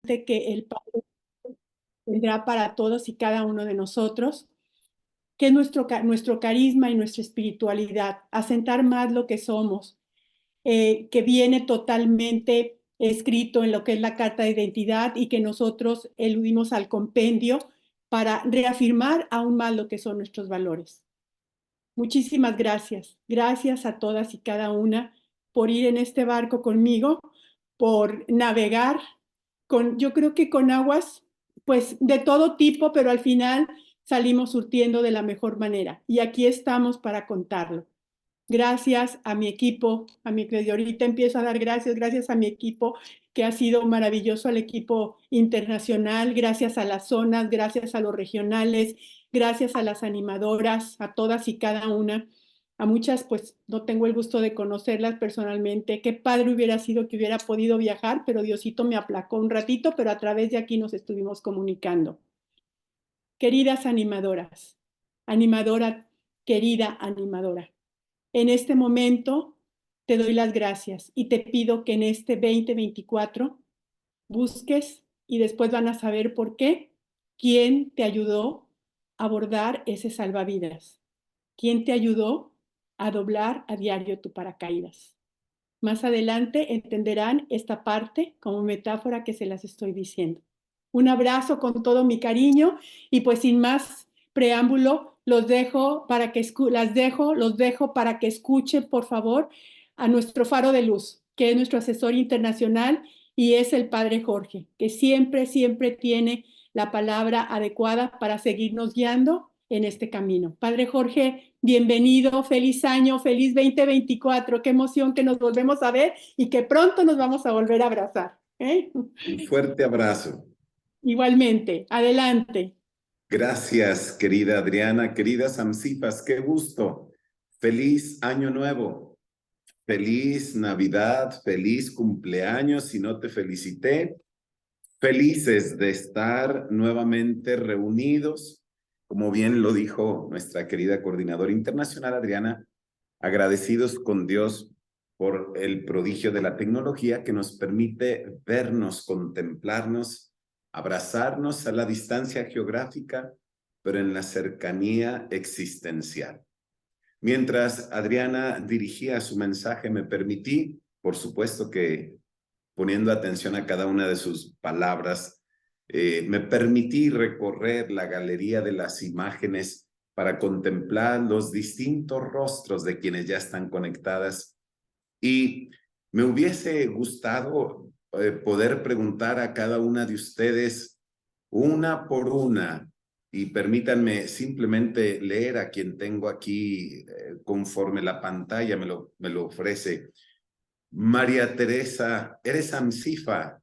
que el Padre tendrá para todos y cada uno de nosotros, que es nuestro carisma y nuestra espiritualidad, asentar más lo que somos, que viene totalmente escrito en lo que es la Carta de Identidad y que nosotros eludimos al compendio para reafirmar aún más lo que son nuestros valores. Muchísimas gracias. Gracias a todas y cada una por ir en este barco conmigo, por navegar yo creo que con aguas, pues de todo tipo, pero al final salimos surtiendo de la mejor manera. Y aquí estamos para contarlo. Gracias a mi equipo, desde ahorita empiezo a dar gracias a mi equipo, que ha sido maravilloso, al equipo internacional, gracias a las zonas, gracias a los regionales, gracias a las animadoras, a todas y cada una. A muchas, pues no tengo el gusto de conocerlas personalmente. Qué padre hubiera sido que hubiera podido viajar, pero Diosito me aplacó un ratito, pero a través de aquí nos estuvimos comunicando. Queridas animadoras, animadora, querida animadora, en este momento te doy las gracias y te pido que en este 2024 busques y después van a saber por qué, quién te ayudó a abordar ese salvavidas, quién te ayudó a doblar a diario tu paracaídas. Más adelante entenderán esta parte como metáfora que se las estoy diciendo. Un abrazo con todo mi cariño y pues sin más preámbulo, los dejo para que los dejo para que escuchen, por favor, a nuestro faro de luz, que es nuestro asesor internacional y es el Padre Jorge, que siempre tiene la palabra adecuada para seguirnos guiando en este camino. Padre Jorge, bienvenido, feliz año, feliz 2024, qué emoción que nos volvemos a ver y que pronto nos vamos a volver a abrazar. Un fuerte abrazo. Igualmente, adelante. Gracias, querida Adriana, queridas Amsifas, qué gusto. Feliz año nuevo, feliz Navidad, feliz cumpleaños, si no te felicité. Felices de estar nuevamente reunidos, como bien lo dijo nuestra querida coordinadora internacional, Adriana, agradecidos con Dios por el prodigio de la tecnología que nos permite vernos, contemplarnos, abrazarnos a la distancia geográfica, pero en la cercanía existencial. Mientras Adriana dirigía su mensaje, me permití, por supuesto que poniendo atención a cada una de sus palabras, me permití recorrer la galería de las imágenes para contemplar los distintos rostros de quienes ya están conectadas. Y me hubiese gustado poder preguntar a cada una de ustedes una por una, y permítanme simplemente leer a quien tengo aquí conforme la pantalla me lo ofrece. María Teresa, eres Amsifa.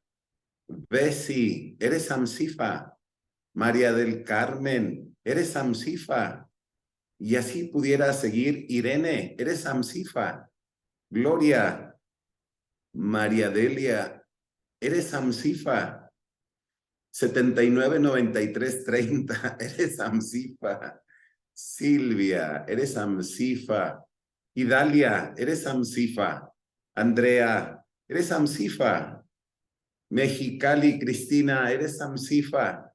Bessie, eres Amsifa. María del Carmen, eres Amsifa. Y así pudiera seguir. Irene, eres Amsifa. Gloria, María Delia, eres Amsifa. 799330, eres Amsifa. Silvia, eres Amsifa. Idalia, eres Amsifa. Andrea, eres Amsifa. Mexicali, Cristina, eres Amsifa.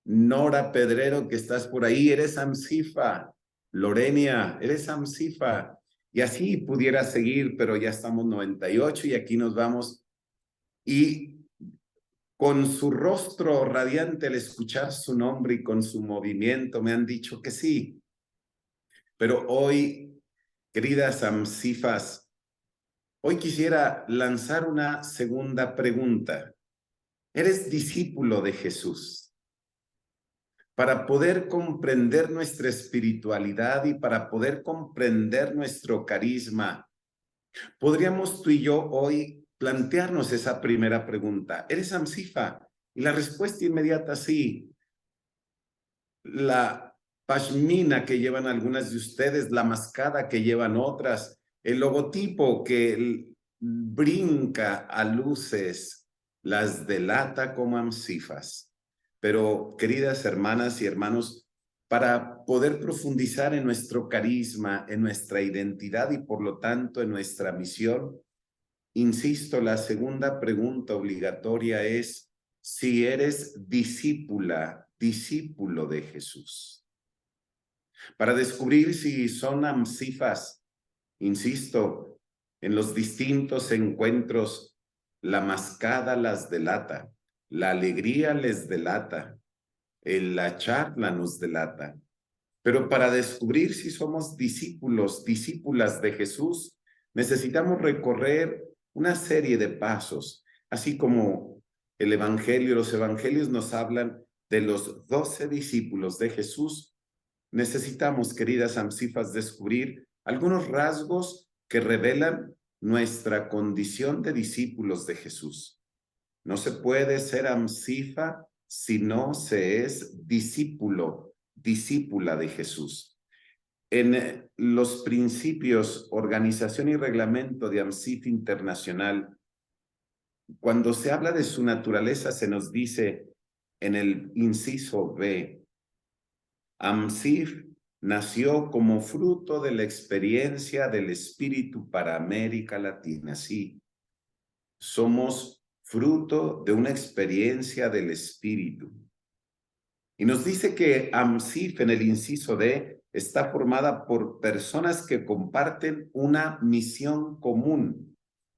Nora Pedrero, que estás por ahí, eres Amsifa. Lorenia, eres Amsifa. Y así pudiera seguir, pero ya estamos 98 y aquí nos vamos. Y con su rostro radiante al escuchar su nombre y con su movimiento me han dicho que sí. Pero hoy, queridas Amsifas, hoy quisiera lanzar una segunda pregunta. ¿Eres discípulo de Jesús? Para poder comprender nuestra espiritualidad y para poder comprender nuestro carisma, podríamos tú y yo hoy plantearnos esa primera pregunta. ¿Eres Amsifa? Y la respuesta inmediata sí. La pashmina que llevan algunas de ustedes, la mascada que llevan otras, el logotipo que brinca a luces, las delata como Amsifas. Pero, queridas hermanas y hermanos, para poder profundizar en nuestro carisma, en nuestra identidad y por lo tanto en nuestra misión, insisto, la segunda pregunta obligatoria es, si eres discípula, discípulo de Jesús. Para descubrir si son amsifas, insisto, en los distintos encuentros, la mascada las delata, la alegría les delata, la charla nos delata. Pero para descubrir si somos discípulos, discípulas de Jesús, necesitamos recorrer una serie de pasos, así como el Evangelio, los Evangelios nos hablan de los 12 discípulos de Jesús. Necesitamos, queridas amsifas, descubrir algunos rasgos que revelan nuestra condición de discípulos de Jesús. No se puede ser amsifa si no se es discípulo, discípula de Jesús. En los principios, organización y reglamento de AMSIF Internacional, cuando se habla de su naturaleza, se nos dice en el inciso B, AMSIF nació como fruto de la experiencia del Espíritu para América Latina. Sí, somos fruto de una experiencia del Espíritu. Y nos dice que AMSIF en el inciso D está formada por personas que comparten una misión común,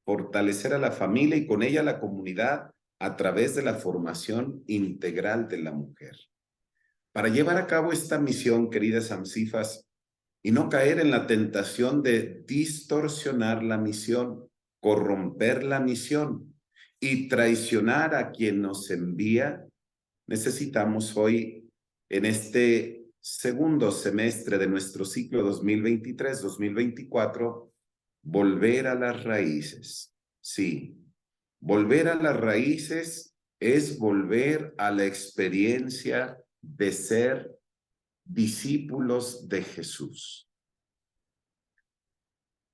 fortalecer a la familia y con ella a la comunidad a través de la formación integral de la mujer. Para llevar a cabo esta misión, queridas amsifas, y no caer en la tentación de distorsionar la misión, corromper la misión y traicionar a quien nos envía, necesitamos hoy, en este segundo semestre de nuestro ciclo 2023-2024, volver a las raíces. Sí, volver a las raíces es volver a la experiencia de ser discípulos de Jesús.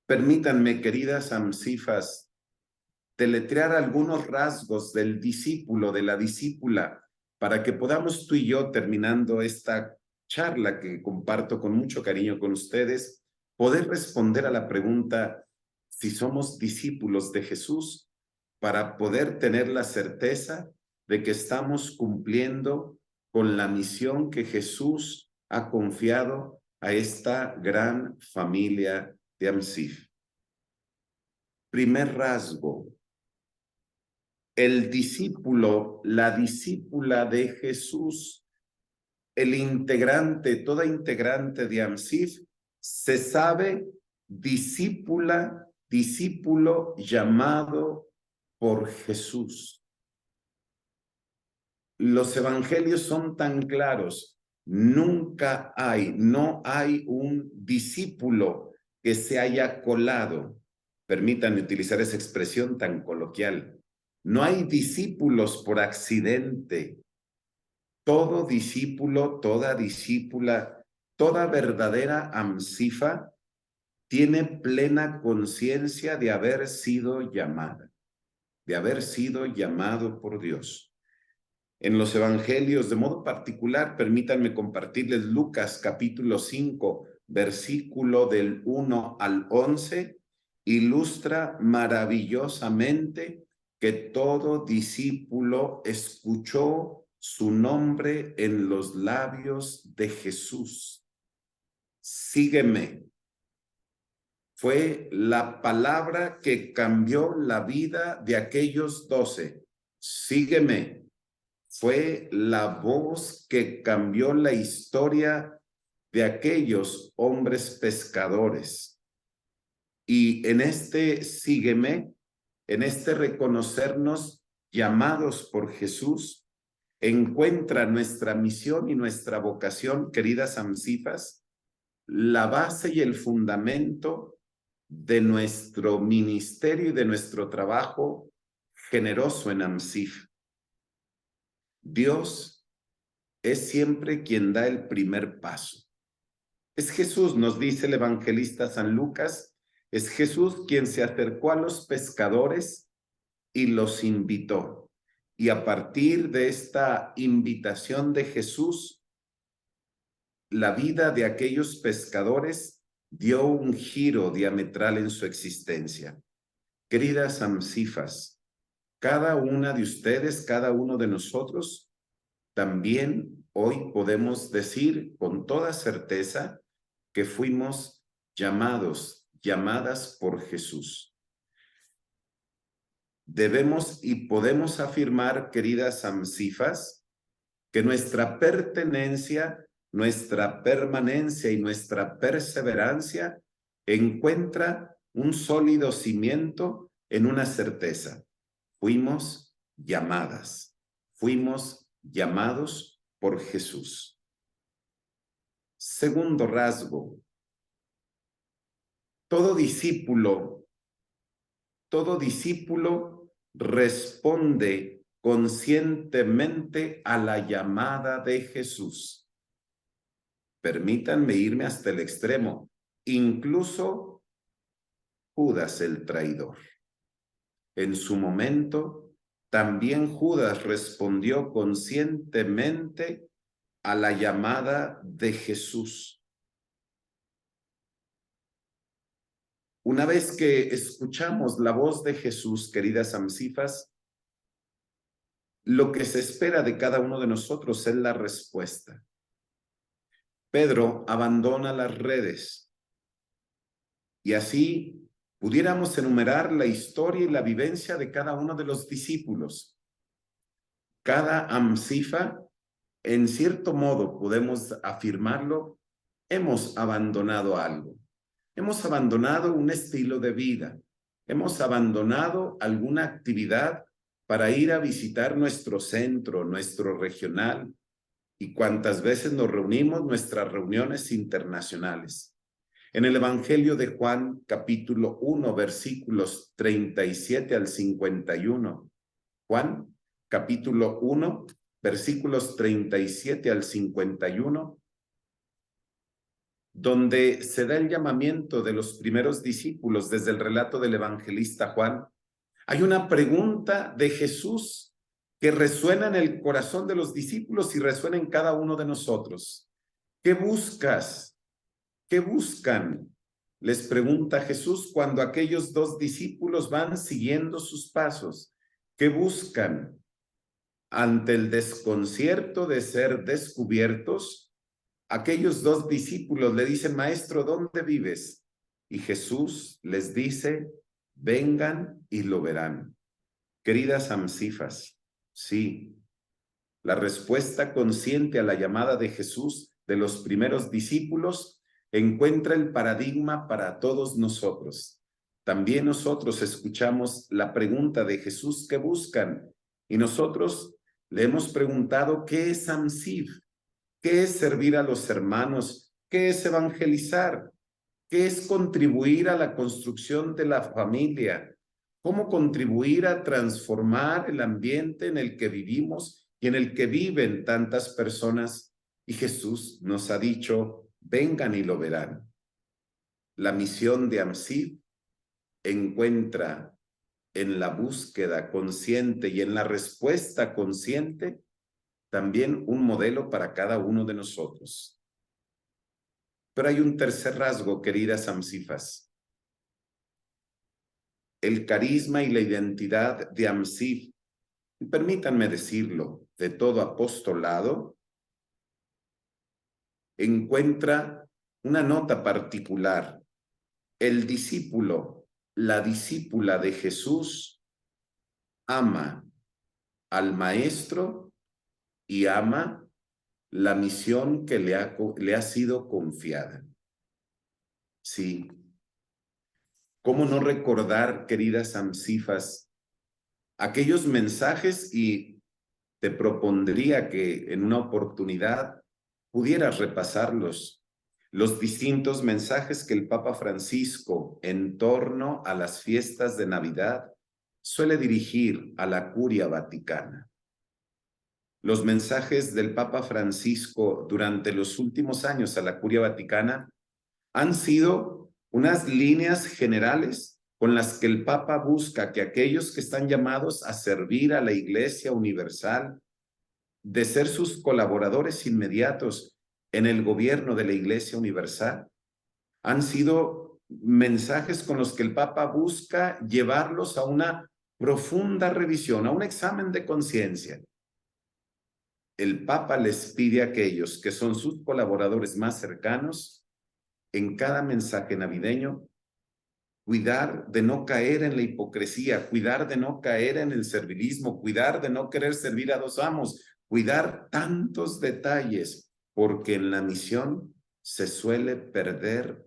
Permítanme, queridas amsifas, deletrear algunos rasgos del discípulo, de la discípula, para que podamos tú y yo, terminando esta charla que comparto con mucho cariño con ustedes, poder responder a la pregunta si somos discípulos de Jesús, para poder tener la certeza de que estamos cumpliendo con la misión que Jesús ha confiado a esta gran familia de AMSIF. Primer rasgo: el discípulo, la discípula de Jesús, el integrante, toda integrante de AMSIF, se sabe discípula, discípulo llamado por Jesús. Los evangelios son tan claros. Nunca hay, no hay un discípulo que se haya colado. Permítanme utilizar esa expresión tan coloquial. No hay discípulos por accidente. Todo discípulo, toda discípula, toda verdadera amsifa tiene plena conciencia de haber sido llamada, de haber sido llamado por Dios. En los evangelios, de modo particular, permítanme compartirles Lucas capítulo 5, versículo del 1 al 11, ilustra maravillosamente que todo discípulo escuchó su nombre en los labios de Jesús. Sígueme. Fue la palabra que cambió la vida de aquellos 12. Sígueme. Fue la voz que cambió la historia de aquellos hombres pescadores. Y en este sígueme, en este reconocernos llamados por Jesús, encuentra nuestra misión y nuestra vocación, queridas amsifas, la base y el fundamento de nuestro ministerio y de nuestro trabajo generoso en AMSIF. Dios es siempre quien da el primer paso. Es Jesús, nos dice el evangelista San Lucas, es Jesús quien se acercó a los pescadores y los invitó. Y a partir de esta invitación de Jesús, la vida de aquellos pescadores dio un giro diametral en su existencia. Queridas amsifas, cada una de ustedes, cada uno de nosotros, también hoy podemos decir con toda certeza que fuimos llamados, llamadas por Jesús. Debemos y podemos afirmar, queridas amsifas, que nuestra pertenencia, nuestra permanencia y nuestra perseverancia encuentra un sólido cimiento en una certeza. Fuimos llamadas, fuimos llamados por Jesús. Segundo rasgo, todo discípulo responde conscientemente a la llamada de Jesús. Permítanme irme hasta el extremo, incluso Judas el traidor. En su momento, también Judas respondió conscientemente a la llamada de Jesús. Una vez que escuchamos la voz de Jesús, queridas amsifas, lo que se espera de cada uno de nosotros es la respuesta. Pedro abandona las redes y así pudiéramos enumerar la historia y la vivencia de cada uno de los discípulos. Cada amsifa, en cierto modo podemos afirmarlo, hemos abandonado algo. Hemos abandonado un estilo de vida. Hemos abandonado alguna actividad para ir a visitar nuestro centro, nuestro regional, y cuántas veces nos reunimos, nuestras reuniones internacionales. En el Evangelio de Juan, capítulo 1, versículos 37 al 51. Juan, capítulo 1, versículos 37 al 51, donde se da el llamamiento de los primeros discípulos desde el relato del evangelista Juan. Hay una pregunta de Jesús que resuena en el corazón de los discípulos y resuena en cada uno de nosotros. ¿Qué buscas? ¿Qué buscan? Les pregunta Jesús cuando aquellos dos discípulos van siguiendo sus pasos. ¿Qué buscan? Ante el desconcierto de ser descubiertos, aquellos dos discípulos le dicen, Maestro, ¿dónde vives? Y Jesús les dice, vengan y lo verán. Queridas amsifas, sí, la respuesta consciente a la llamada de Jesús de los primeros discípulos encuentra el paradigma para todos nosotros. También nosotros escuchamos la pregunta de Jesús, ¿qué buscan? Y nosotros le hemos preguntado, ¿qué es amsif? ¿Qué es servir a los hermanos? ¿Qué es evangelizar? ¿Qué es contribuir a la construcción de la familia? ¿Cómo contribuir a transformar el ambiente en el que vivimos y en el que viven tantas personas? Y Jesús nos ha dicho, vengan y lo verán. La misión de AMSIF encuentra en la búsqueda consciente y en la respuesta consciente también un modelo para cada uno de nosotros. Pero hay un tercer rasgo, queridas amsifas. El carisma y la identidad de AMSIF, y permítanme decirlo, de todo apostolado, encuentra una nota particular. El discípulo, la discípula de Jesús, ama al maestro y ama la misión que le ha sido confiada. Sí. ¿Cómo no recordar, queridas amsifas, aquellos mensajes? Y te propondría que en una oportunidad pudieras repasarlos, los distintos mensajes que el Papa Francisco en torno a las fiestas de Navidad suele dirigir a la Curia Vaticana. Los mensajes del Papa Francisco durante los últimos años a la Curia Vaticana han sido unas líneas generales con las que el Papa busca que aquellos que están llamados a servir a la Iglesia Universal, de ser sus colaboradores inmediatos en el gobierno de la Iglesia Universal, han sido mensajes con los que el Papa busca llevarlos a una profunda revisión, a un examen de conciencia. El Papa les pide a aquellos que son sus colaboradores más cercanos, en cada mensaje navideño, cuidar de no caer en la hipocresía, cuidar de no caer en el servilismo, cuidar de no querer servir a dos amos, cuidar tantos detalles, porque en la misión se suele perder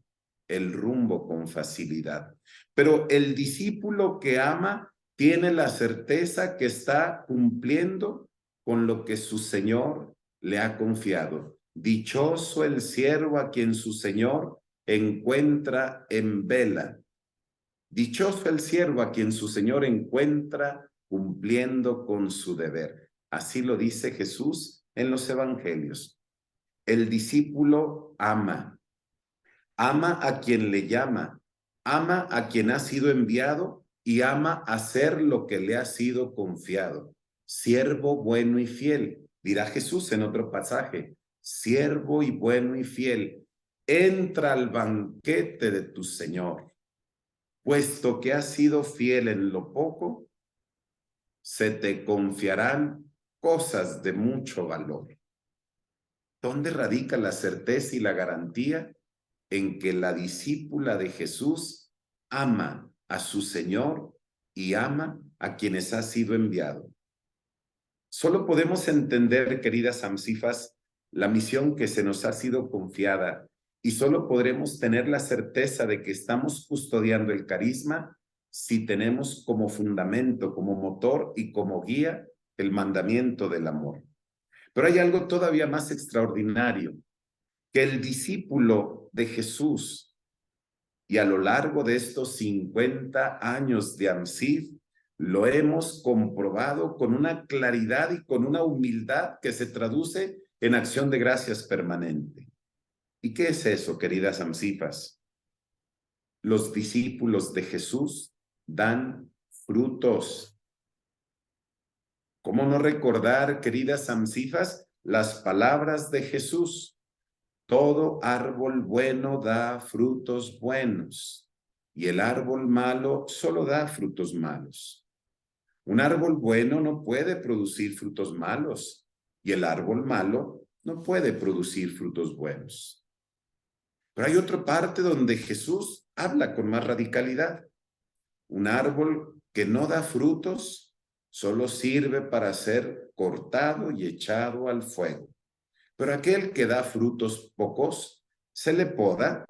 el rumbo con facilidad. Pero el discípulo que ama tiene la certeza que está cumpliendo con lo que su Señor le ha confiado. Dichoso el siervo a quien su Señor encuentra en vela. Dichoso el siervo a quien su Señor encuentra cumpliendo con su deber. Así lo dice Jesús en los evangelios. El discípulo ama. Ama a quien le llama. Ama a quien ha sido enviado y ama hacer lo que le ha sido confiado. Siervo bueno y fiel, dirá Jesús en otro pasaje. Siervo y bueno y fiel, entra al banquete de tu Señor. Puesto que has sido fiel en lo poco, se te confiarán cosas de mucho valor. ¿Dónde radica la certeza y la garantía? En que la discípula de Jesús ama a su Señor y ama a quienes ha sido enviado. Solo podemos entender, queridas amsifas, la misión que se nos ha sido confiada y solo podremos tener la certeza de que estamos custodiando el carisma si tenemos como fundamento, como motor y como guía el mandamiento del amor. Pero hay algo todavía más extraordinario, que el discípulo de Jesús, y a lo largo de estos 50 años de AMSIF, lo hemos comprobado con una claridad y con una humildad que se traduce en acción de gracias permanente. ¿Y qué es eso, queridas amsifas? Los discípulos de Jesús dan frutos. ¿Cómo no recordar, queridas amsifas, las palabras de Jesús? Todo árbol bueno da frutos buenos, y el árbol malo solo da frutos malos. Un árbol bueno no puede producir frutos malos, y el árbol malo no puede producir frutos buenos. Pero hay otra parte donde Jesús habla con más radicalidad. Un árbol que no da frutos solo sirve para ser cortado y echado al fuego. Pero aquel que da frutos pocos, se le poda,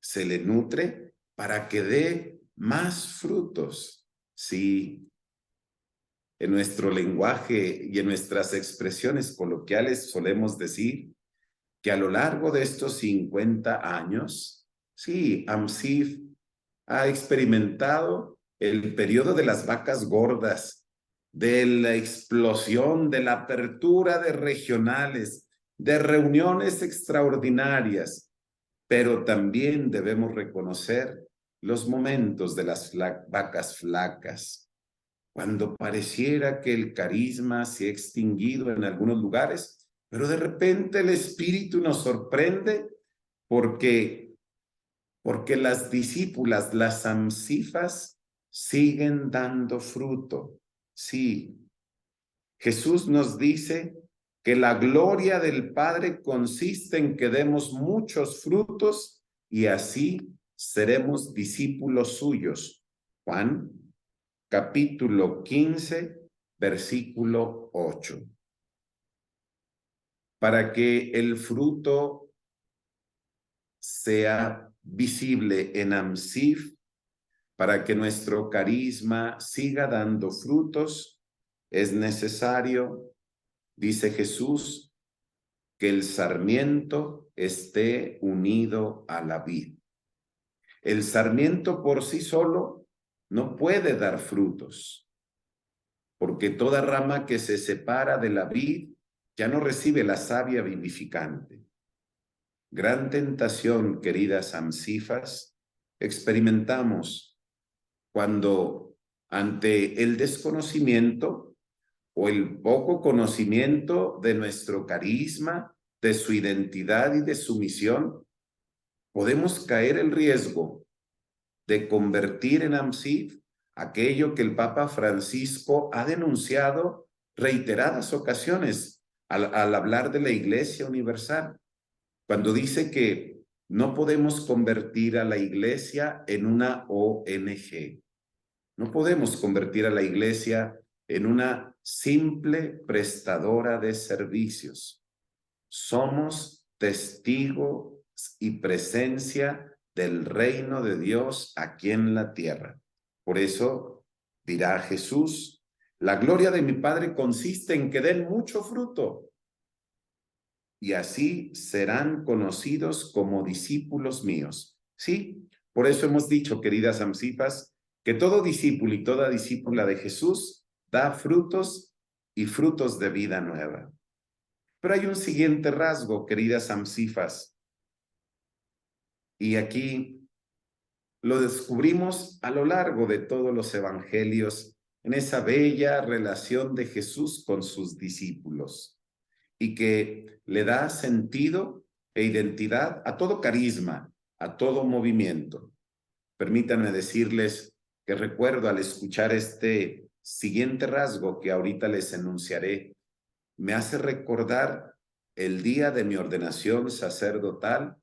se le nutre para que dé más frutos. Sí, en nuestro lenguaje y en nuestras expresiones coloquiales solemos decir que a lo largo de estos 50 años, sí, AMSIF ha experimentado el periodo de las vacas gordas, de la explosión, de la apertura de regionales, de reuniones extraordinarias, pero también debemos reconocer los momentos de las vacas flacas, cuando pareciera que el carisma se ha extinguido en algunos lugares, pero de repente el Espíritu nos sorprende porque las discípulas, las amsifas, siguen dando fruto. Sí, Jesús nos dice que la gloria del Padre consiste en que demos muchos frutos y así seremos discípulos suyos. Juan, capítulo 15, versículo 8. Para que el fruto sea visible en AMSIF, para que nuestro carisma siga dando frutos, es necesario, dice Jesús, que el sarmiento esté unido a la vid. El sarmiento por sí solo no puede dar frutos, porque toda rama que se separa de la vid ya no recibe la savia vivificante. Gran tentación, queridas amsifas, experimentamos cuando ante el desconocimiento o el poco conocimiento de nuestro carisma, de su identidad y de su misión, podemos caer el riesgo de convertir en AMSIF aquello que el Papa Francisco ha denunciado reiteradas ocasiones al hablar de la Iglesia Universal, cuando dice que no podemos convertir a la Iglesia en una ONG. No podemos convertir a la Iglesia en una simple prestadora de servicios. Somos testigos y presencia del reino de Dios aquí en la tierra. Por eso dirá Jesús, la gloria de mi Padre consiste en que den mucho fruto, y así serán conocidos como discípulos míos. Sí, por eso hemos dicho, queridas amsifas, que todo discípulo y toda discípula de Jesús da frutos y frutos de vida nueva. Pero hay un siguiente rasgo, queridas amsifas, y aquí lo descubrimos a lo largo de todos los evangelios en esa bella relación de Jesús con sus discípulos y que le da sentido e identidad a todo carisma, a todo movimiento. Permítanme decirles que recuerdo al escuchar este siguiente rasgo que ahorita les enunciaré, me hace recordar el día de mi ordenación sacerdotal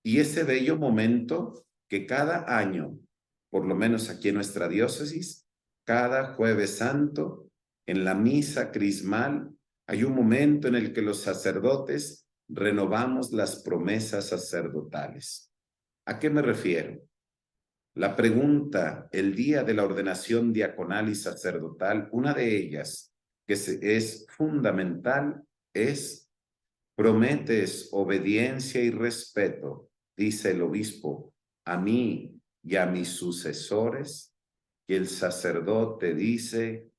y ese bello momento que cada año, por lo menos aquí en nuestra diócesis, cada Jueves Santo, en la misa crismal, hay un momento en el que los sacerdotes renovamos las promesas sacerdotales. ¿A qué me refiero? La pregunta, el día de la ordenación diaconal y sacerdotal, una de ellas que es fundamental es: prometes obediencia y respeto, dice el obispo, a mí y a mis sucesores, y el sacerdote dice,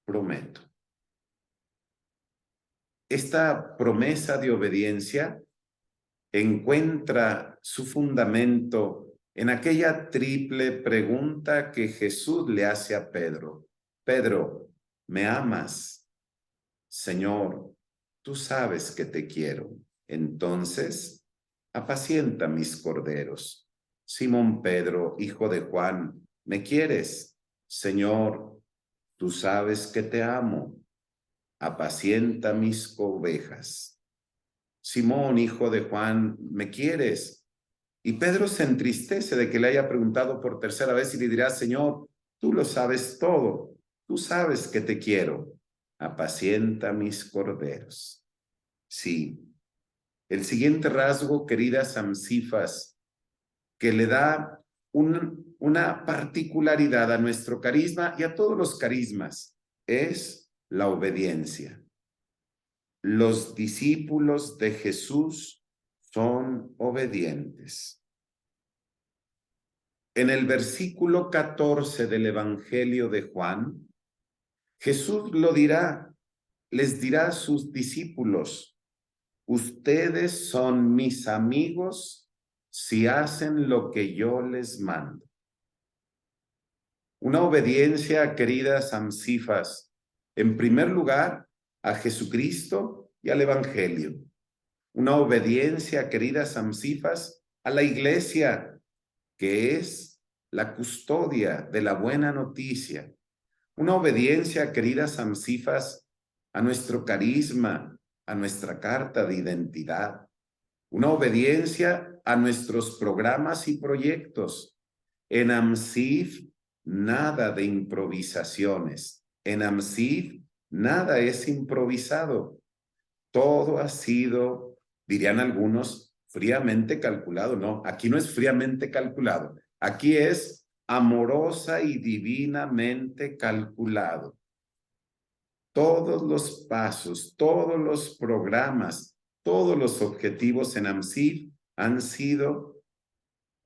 prometo. Esta promesa de obediencia encuentra su fundamento en aquella triple pregunta que Jesús le hace a Pedro. Pedro, ¿me amas? Señor, tú sabes que te quiero. Entonces, apacienta mis corderos. Simón Pedro, hijo de Juan, ¿me quieres? Señor, tú sabes que te amo. Apacienta mis ovejas. Simón, hijo de Juan, ¿me quieres? Y Pedro se entristece de que le haya preguntado por tercera vez y le dirá, Señor, tú lo sabes todo, tú sabes que te quiero, apacienta mis corderos. Sí, el siguiente rasgo, queridas amsifas, que le da una particularidad a nuestro carisma y a todos los carismas, es la obediencia. Los discípulos de Jesús son obedientes. En el versículo 14 del Evangelio de Juan, Jesús lo dirá, les dirá a sus discípulos, ustedes son mis amigos si hacen lo que yo les mando. Una obediencia, queridas amsifas, en primer lugar, a Jesucristo y al Evangelio. Una obediencia, queridas amsifas, a la Iglesia, que es la custodia de la buena noticia. Una obediencia, queridas amsifas, a nuestro carisma, a nuestra carta de identidad. Una obediencia a nuestros programas y proyectos. En AMSIF, nada de improvisaciones. En AMSIF, nada es improvisado. Todo ha sido, dirían algunos, fríamente calculado. No, aquí no es fríamente calculado. Aquí es amorosa y divinamente calculado. Todos los pasos, todos los programas, todos los objetivos en AMSIF han sido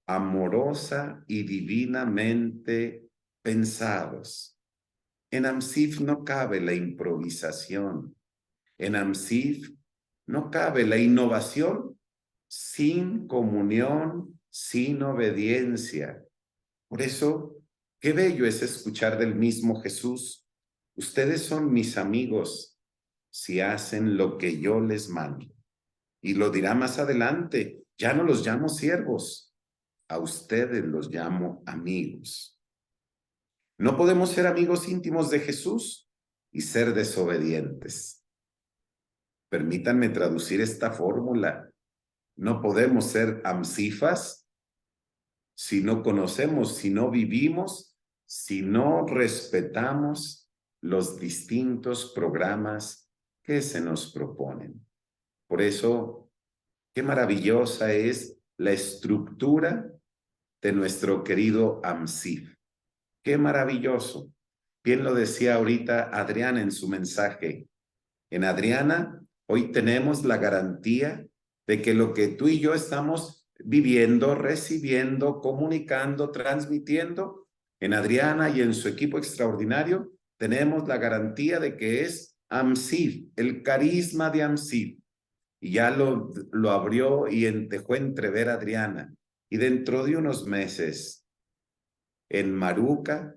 amorosa y divinamente pensados. En AMSIF no cabe la improvisación. En AMSIF no cabe la innovación sin comunión, sin obediencia. Por eso, qué bello es escuchar del mismo Jesús. Ustedes son mis amigos si hacen lo que yo les mando. Y lo dirá más adelante, ya no los llamo siervos, a ustedes los llamo amigos. No podemos ser amigos íntimos de Jesús y ser desobedientes. Permítanme traducir esta fórmula. No podemos ser amsifas si no conocemos, si no vivimos, si no respetamos los distintos programas que se nos proponen. Por eso, qué maravillosa es la estructura de nuestro querido AMSIF. Qué maravilloso. Bien lo decía ahorita Adriana en su mensaje. En Adriana, hoy tenemos la garantía de que lo que tú y yo estamos viviendo, recibiendo, comunicando, transmitiendo, en Adriana y en su equipo extraordinario, tenemos la garantía de que es AMSIF, el carisma de AMSIF. Y ya lo abrió y dejó entrever Adriana. Y dentro de unos meses, en Maruca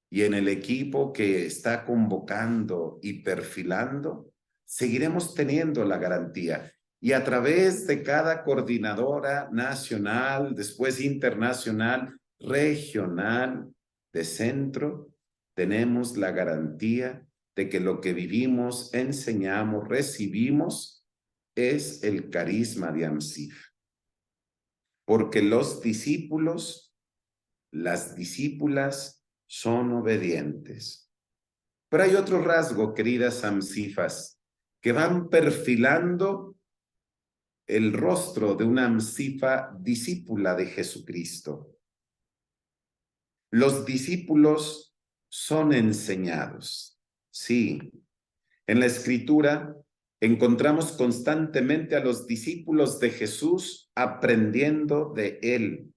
y en el equipo que está convocando y perfilando, seguiremos teniendo la garantía. Y a través de cada coordinadora nacional, después internacional, regional, de centro, tenemos la garantía de que lo que vivimos, enseñamos, recibimos, es el carisma de AMSIF. Porque los discípulos, las discípulas, son obedientes. Pero hay otro rasgo, queridas amsifas, que van perfilando el rostro de una amsifa discípula de Jesucristo. Los discípulos son enseñados. Sí, en la Escritura encontramos constantemente a los discípulos de Jesús aprendiendo de él.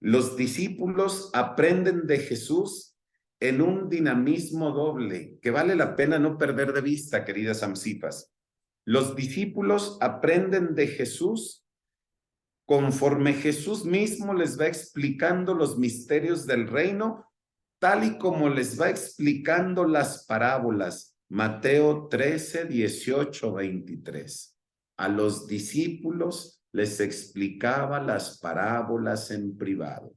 Los discípulos aprenden de Jesús en un dinamismo doble que vale la pena no perder de vista, queridas amsifas. Los discípulos aprenden de Jesús conforme Jesús mismo les va explicando los misterios del reino, tal y como les va explicando las parábolas. Mateo 13, 18, 23. A los discípulos les explicaba las parábolas en privado.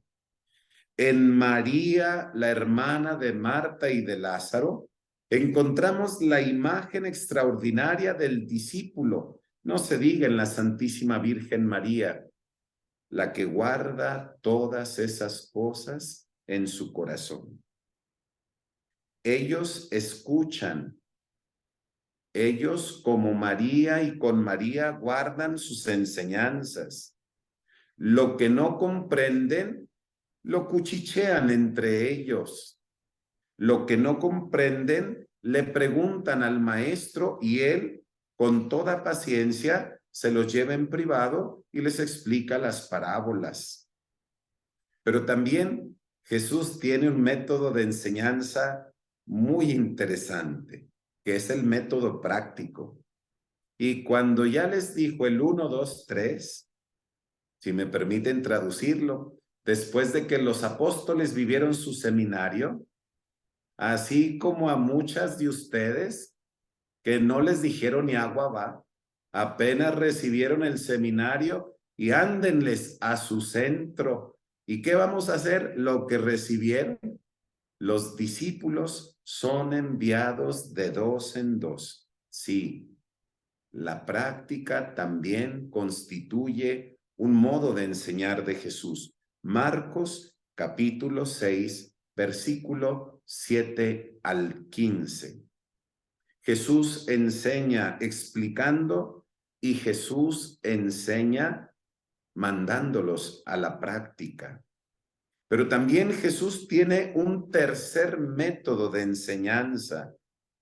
En María, la hermana de Marta y de Lázaro, encontramos la imagen extraordinaria del discípulo. No se diga en la Santísima Virgen María, la que guarda todas esas cosas en su corazón. Ellos escuchan. Ellos, como María y con María, guardan sus enseñanzas. Lo que no comprenden, lo cuchichean entre ellos. Lo que no comprenden, le preguntan al maestro y él, con toda paciencia, se los lleva en privado y les explica las parábolas. Pero también Jesús tiene un método de enseñanza muy interesante, que es el método práctico. Y cuando ya les dijo el 1, 2, 3, si me permiten traducirlo, después de que los apóstoles vivieron su seminario, así como a muchas de ustedes que no les dijeron ni agua va, apenas recibieron el seminario y ándenles a su centro. ¿Y qué vamos a hacer? Lo que recibieron. Los discípulos son enviados de 2 en 2. Sí, la práctica también constituye un modo de enseñar de Jesús. Marcos capítulo 6, versículo 7 al 15. Jesús enseña explicando y Jesús enseña mandándolos a la práctica. Pero también Jesús tiene un tercer método de enseñanza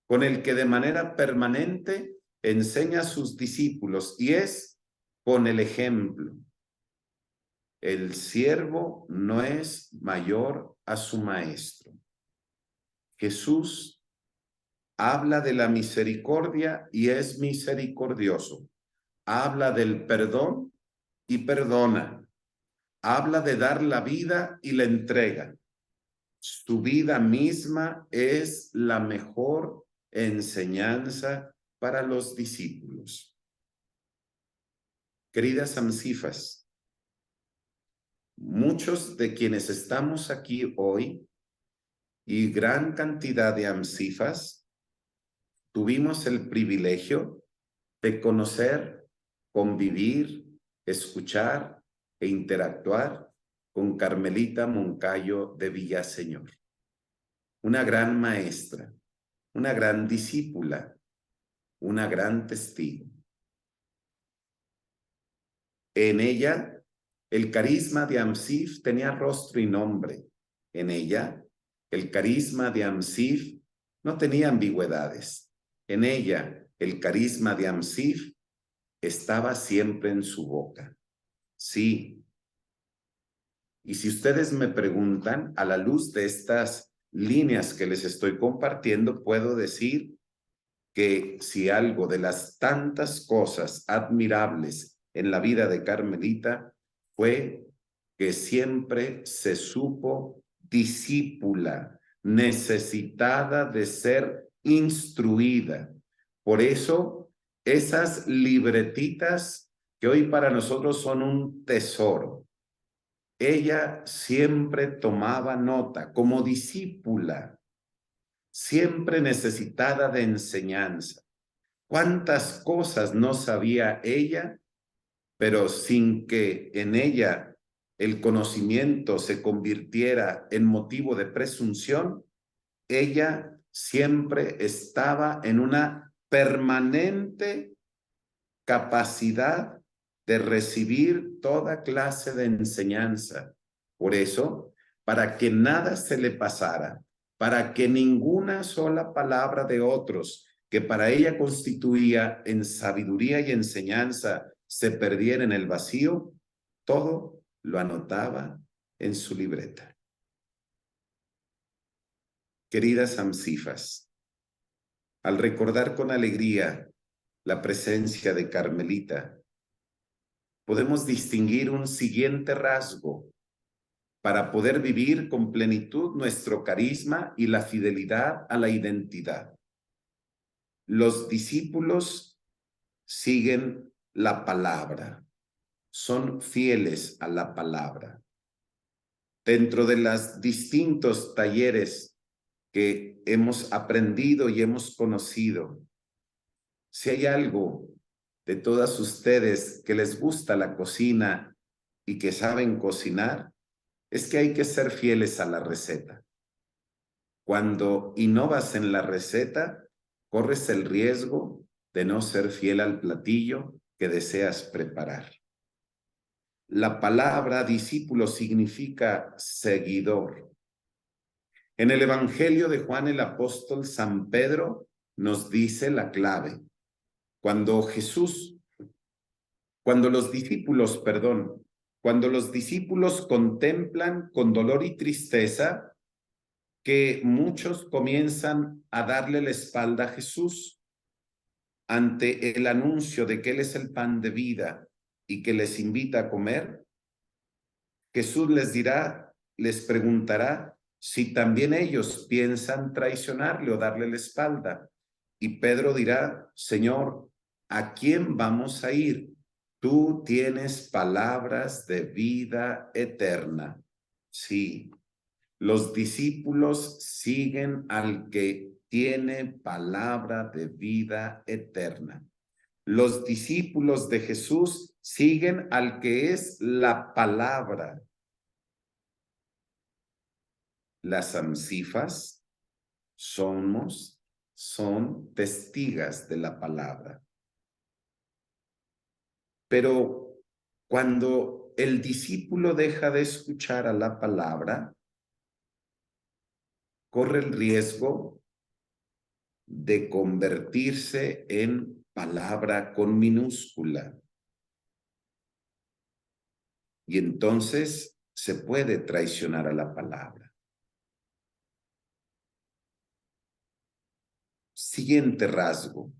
con el que de manera permanente enseña a sus discípulos y es con el ejemplo. El siervo no es mayor a su maestro. Jesús habla de la misericordia y es misericordioso. Habla del perdón y perdona. Habla de dar la vida y la entrega. Su vida misma es la mejor enseñanza para los discípulos. Queridas amsifas, muchos de quienes estamos aquí hoy y gran cantidad de amsifas tuvimos el privilegio de conocer, convivir, escuchar e interactuar con Carmelita Moncayo de Villaseñor, una gran maestra, una gran discípula, una gran testigo. En ella, el carisma de Amsif tenía rostro y nombre. En ella, el carisma de Amsif no tenía ambigüedades. En ella, el carisma de Amsif estaba siempre en su boca. Sí. Y si ustedes me preguntan, a la luz de estas líneas que les estoy compartiendo, puedo decir que si algo de las tantas cosas admirables en la vida de Carmelita fue que siempre se supo discípula, necesitada de ser instruida. Por eso, esas libretitas que hoy para nosotros son un tesoro, ella siempre tomaba nota como discípula, siempre necesitada de enseñanza. ¿Cuántas cosas no sabía ella, pero sin que en ella el conocimiento se convirtiera en motivo de presunción? Ella siempre estaba en una permanente capacidad de recibir toda clase de enseñanza. Por eso, para que nada se le pasara, para que ninguna sola palabra de otros que para ella constituía en sabiduría y enseñanza se perdiera en el vacío, todo lo anotaba en su libreta. Queridas amsifas, al recordar con alegría la presencia de Carmelita, podemos distinguir un siguiente rasgo para poder vivir con plenitud nuestro carisma y la fidelidad a la identidad. Los discípulos siguen la palabra, son fieles a la palabra. Dentro de los distintos talleres que hemos aprendido y hemos conocido, si hay algo de todas ustedes que les gusta la cocina y que saben cocinar, es que hay que ser fieles a la receta. Cuando innovas en la receta, corres el riesgo de no ser fiel al platillo que deseas preparar. La palabra discípulo significa seguidor. En el Evangelio de Juan el apóstol San Pedro nos dice la clave. Cuando los discípulos contemplan con dolor y tristeza que muchos comienzan a darle la espalda a Jesús ante el anuncio de que Él es el pan de vida y que les invita a comer, Jesús les preguntará si también ellos piensan traicionarle o darle la espalda. Y Pedro dirá, Señor, ¿a quién vamos a ir? Tú tienes palabras de vida eterna. Sí, los discípulos siguen al que tiene palabra de vida eterna. Los discípulos de Jesús siguen al que es la palabra. Las amsifas son testigas de la palabra. Pero cuando el discípulo deja de escuchar a la palabra, corre el riesgo de convertirse en palabra con minúscula. Y entonces se puede traicionar a la palabra. Siguiente rasgo.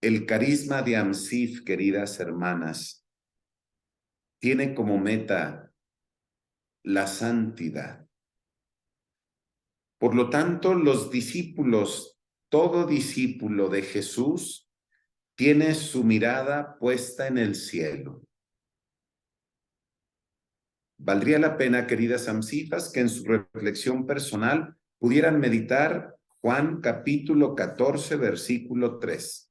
El carisma de Amsif, queridas hermanas, tiene como meta la santidad. Por lo tanto, los discípulos, todo discípulo de Jesús, tiene su mirada puesta en el cielo. Valdría la pena, queridas amsifas, que en su reflexión personal pudieran meditar Juan capítulo 14, versículo 3.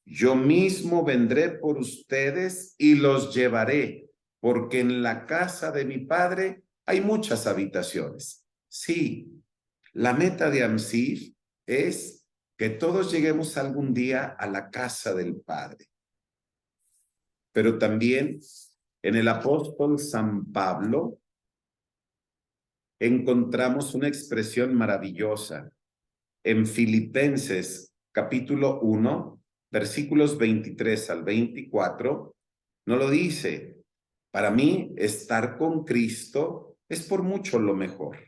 Yo mismo vendré por ustedes y los llevaré, porque en la casa de mi Padre hay muchas habitaciones. Sí, la meta de AMSIF es que todos lleguemos algún día a la casa del Padre. Pero también en el apóstol San Pablo encontramos una expresión maravillosa. En Filipenses capítulo 1, versículos 23 al 24, nos lo dice: para mí estar con Cristo es por mucho lo mejor.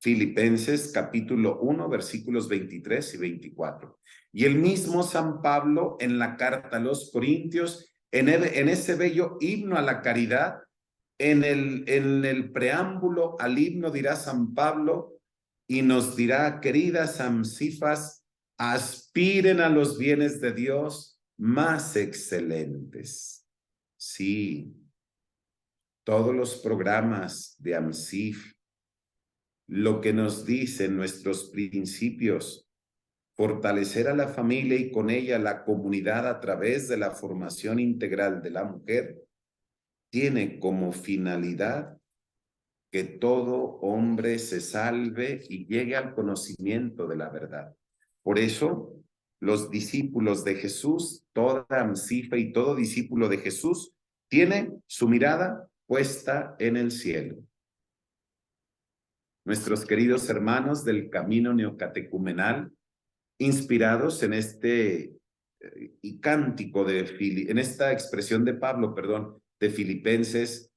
Filipenses capítulo 1, versículos 23 y 24. Y el mismo San Pablo en la carta a los Corintios, en ese bello himno a la caridad, en el preámbulo al himno dirá San Pablo y nos dirá: queridas amsifas, aspiren a los bienes de Dios más excelentes. Sí, todos los programas de AMSIF, lo que nos dicen nuestros principios, fortalecer a la familia y con ella la comunidad a través de la formación integral de la mujer, tiene como finalidad que todo hombre se salve y llegue al conocimiento de la verdad. Por eso, los discípulos de Jesús, toda amsifa y todo discípulo de Jesús, tiene su mirada puesta en el cielo. Nuestros queridos hermanos del camino neocatecumenal, inspirados en este y cántico en esta expresión de Pablo, de Filipenses,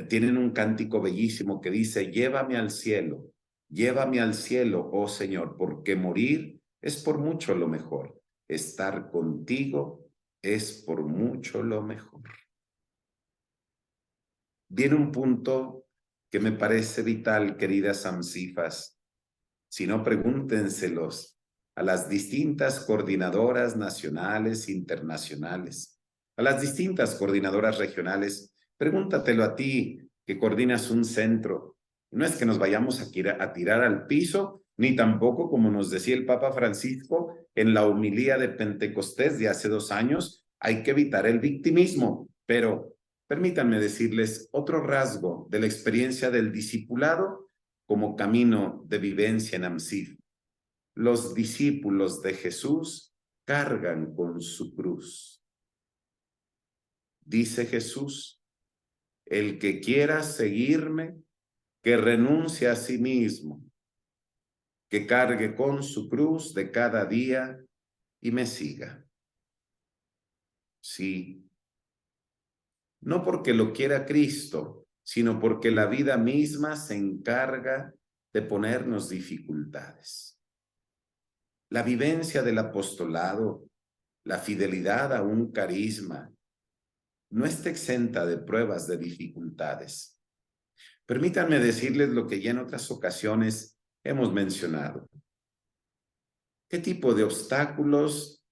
tienen un cántico bellísimo que dice: llévame al cielo, oh Señor, porque morir es por mucho lo mejor, estar contigo es por mucho lo mejor. Viene un punto que me parece vital, queridas amsifas. Si no, pregúntenselos a las distintas coordinadoras nacionales, internacionales, a las distintas coordinadoras regionales. Pregúntatelo a ti, que coordinas un centro. No es que nos vayamos a tirar al piso, ni tampoco, como nos decía el Papa Francisco en la homilía de Pentecostés de hace 2 años, hay que evitar el victimismo. Pero permítanme decirles otro rasgo de la experiencia del discipulado como camino de vivencia en AMSIF. Los discípulos de Jesús cargan con su cruz. Dice Jesús: el que quiera seguirme, que renuncie a sí mismo, que cargue con su cruz de cada día y me siga. Sí, no porque lo quiera Cristo, sino porque la vida misma se encarga de ponernos dificultades. La vivencia del apostolado, la fidelidad a un carisma, no está exenta de pruebas, de dificultades. Permítanme decirles lo que ya en otras ocasiones hemos mencionado. ¿Qué tipo de obstáculos,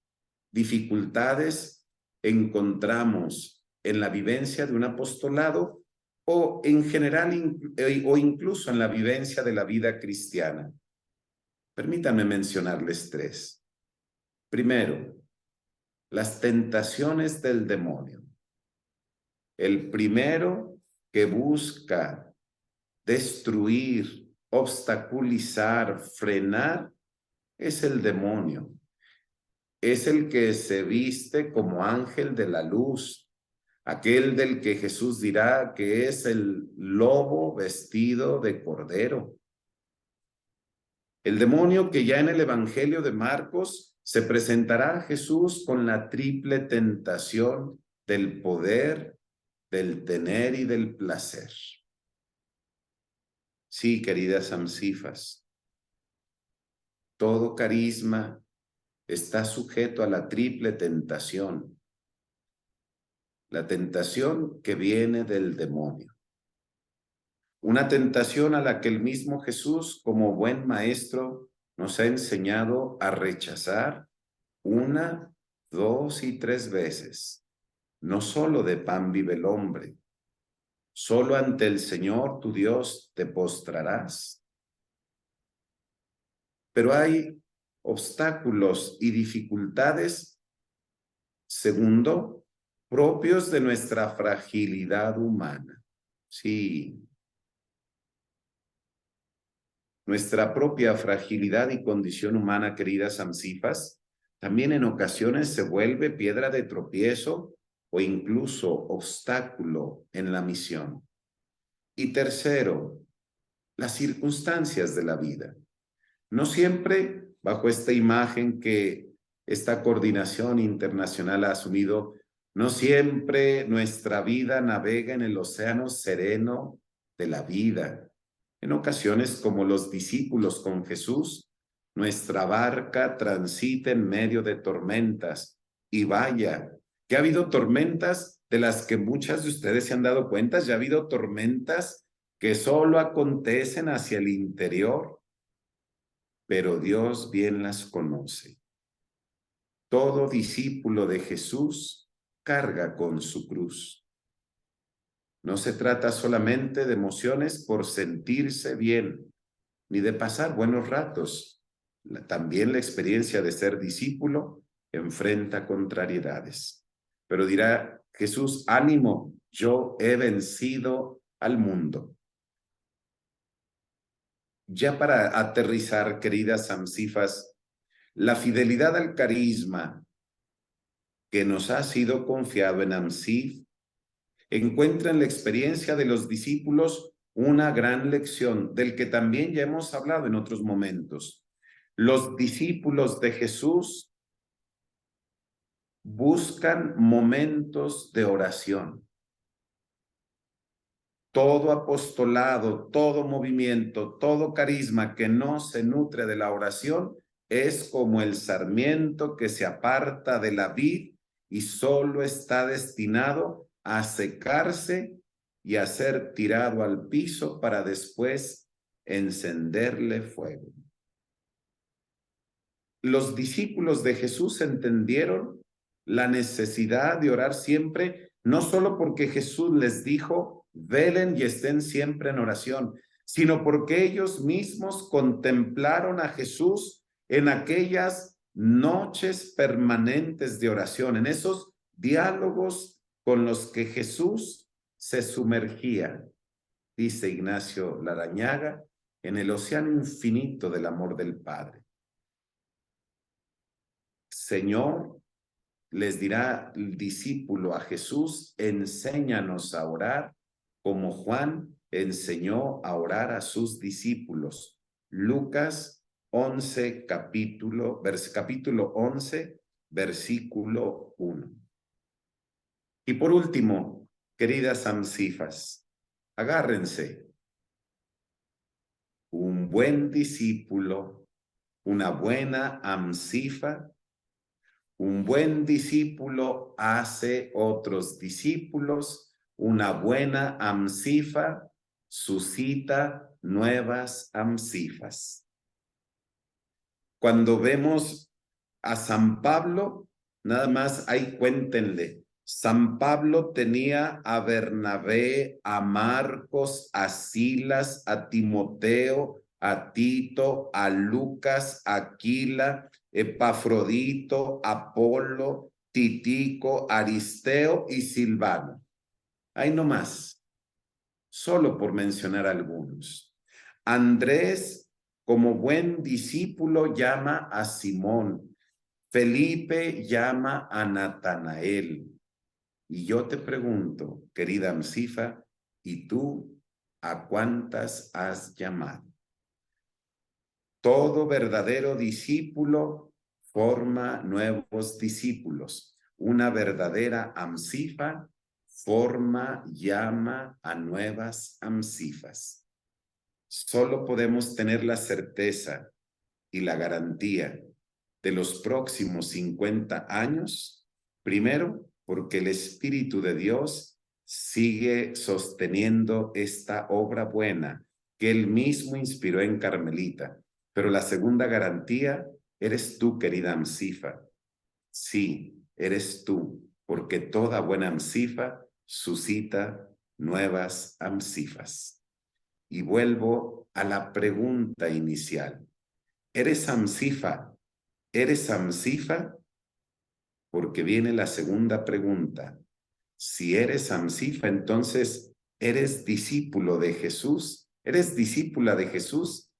dificultades encontramos en la vivencia de un apostolado o en general o incluso en la vivencia de la vida cristiana? Permítanme mencionarles 3. Primero, las tentaciones del demonio. El primero que busca destruir, obstaculizar, frenar, es el demonio. Es el que se viste como ángel de la luz, aquel del que Jesús dirá que es el lobo vestido de cordero. El demonio que ya en el Evangelio de Marcos se presentará a Jesús con la triple tentación del poder, del tener y del placer. Sí, queridas amsifas, todo carisma está sujeto a la triple tentación. La tentación que viene del demonio. Una tentación a la que el mismo Jesús, como buen maestro, nos ha enseñado a rechazar 1, 2 y 3 veces. No solo de pan vive el hombre, solo ante el Señor tu Dios te postrarás. Pero hay obstáculos y dificultades, segundo, propios de nuestra fragilidad humana. Sí, nuestra propia fragilidad y condición humana, queridas amsifas, también en ocasiones se vuelve piedra de tropiezo o incluso obstáculo en la misión. Y tercero, las circunstancias de la vida. No siempre bajo esta imagen que esta coordinación internacional ha asumido, no siempre nuestra vida navega en el océano sereno de la vida. En ocasiones, como los discípulos con Jesús, nuestra barca transita en medio de tormentas. Y vaya, que ha habido tormentas de las que muchas de ustedes se han dado cuenta, ya ha habido tormentas que solo acontecen hacia el interior, pero Dios bien las conoce. Todo discípulo de Jesús carga con su cruz. No se trata solamente de emociones por sentirse bien, ni de pasar buenos ratos. También la experiencia de ser discípulo enfrenta contrariedades. Pero dirá Jesús, ánimo, yo he vencido al mundo. Ya para aterrizar, queridas amsifas, la fidelidad al carisma que nos ha sido confiado en AMSIF encuentra en la experiencia de los discípulos una gran lección del que también ya hemos hablado en otros momentos. Los discípulos de Jesús buscan momentos de oración. Todo apostolado, todo movimiento, todo carisma que no se nutre de la oración es como el sarmiento que se aparta de la vid y solo está destinado a secarse y a ser tirado al piso para después encenderle fuego. Los discípulos de Jesús entendieron la necesidad de orar siempre, no solo porque Jesús les dijo, velen y estén siempre en oración, sino porque ellos mismos contemplaron a Jesús en aquellas noches permanentes de oración, en esos diálogos con los que Jesús se sumergía, dice Ignacio Larrañaga, en el océano infinito del amor del Padre. Señor, les dirá el discípulo a Jesús, enséñanos a orar como Juan enseñó a orar a sus discípulos. Lucas 11, capítulo 11, versículo 1. Y por último, queridas amsifas, agárrense. Un buen discípulo, una buena amsifa, un buen discípulo hace otros discípulos, una buena amsifa suscita nuevas amsifas. Cuando vemos a San Pablo, nada más ahí cuéntenle, San Pablo tenía a Bernabé, a Marcos, a Silas, a Timoteo, a Tito, a Lucas, a Aquila, Epafrodito, Apolo, Titico, Aristeo y Silvano. Ahí nomás, solo por mencionar algunos. Andrés, como buen discípulo, llama a Simón. Felipe llama a Natanael. Y yo te pregunto, querida Amsifa, ¿y tú a cuántas has llamado? Todo verdadero discípulo forma nuevos discípulos. Una verdadera amsifa forma, llama a nuevas amsifas. Solo podemos tener la certeza y la garantía de los próximos 50 años, primero, porque el Espíritu de Dios sigue sosteniendo esta obra buena que Él mismo inspiró en Carmelita. Pero la segunda garantía eres tú, querida Amsifa. Sí, eres tú. porque toda buena amsifa suscita nuevas amsifas. Y vuelvo a la pregunta inicial. ¿Eres amsifa? ¿Eres amsifa? Porque viene la segunda pregunta. Si eres amsifa, entonces eres discípulo de Jesús, eres discípula de Jesús.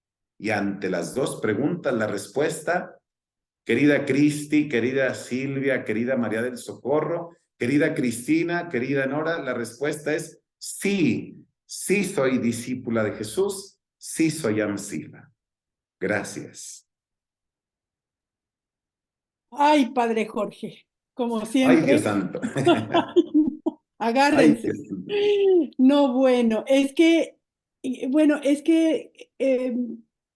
Y ante las dos preguntas, la respuesta, querida Cristi, querida Silvia, querida María del Socorro, querida Cristina, querida Nora, la respuesta es sí, sí soy discípula de Jesús, sí soy amsifa. Gracias. Ay, Padre Jorge, como Ay, Dios siempre. santo. Ay, Agárrense. Dios santo. No, bueno, es que,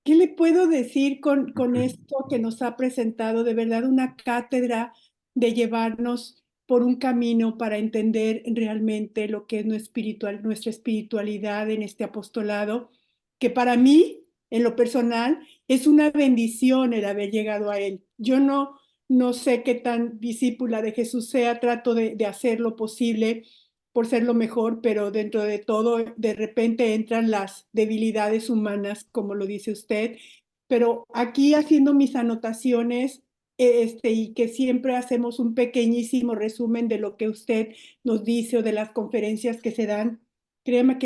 ¿qué le puedo decir con esto que nos ha presentado? De verdad, una cátedra de llevarnos por un camino para entender realmente lo que es nuestra espiritualidad en este apostolado, que para mí, en lo personal, es una bendición el haber llegado a él. Yo no sé qué tan discípula de Jesús sea, trato de hacer lo posible por ser lo mejor, pero dentro de todo, de repente entran las debilidades humanas, como lo dice usted. Pero aquí haciendo mis anotaciones, y que siempre hacemos un pequeñísimo resumen de lo que usted nos dice o de las conferencias que se dan, créeme que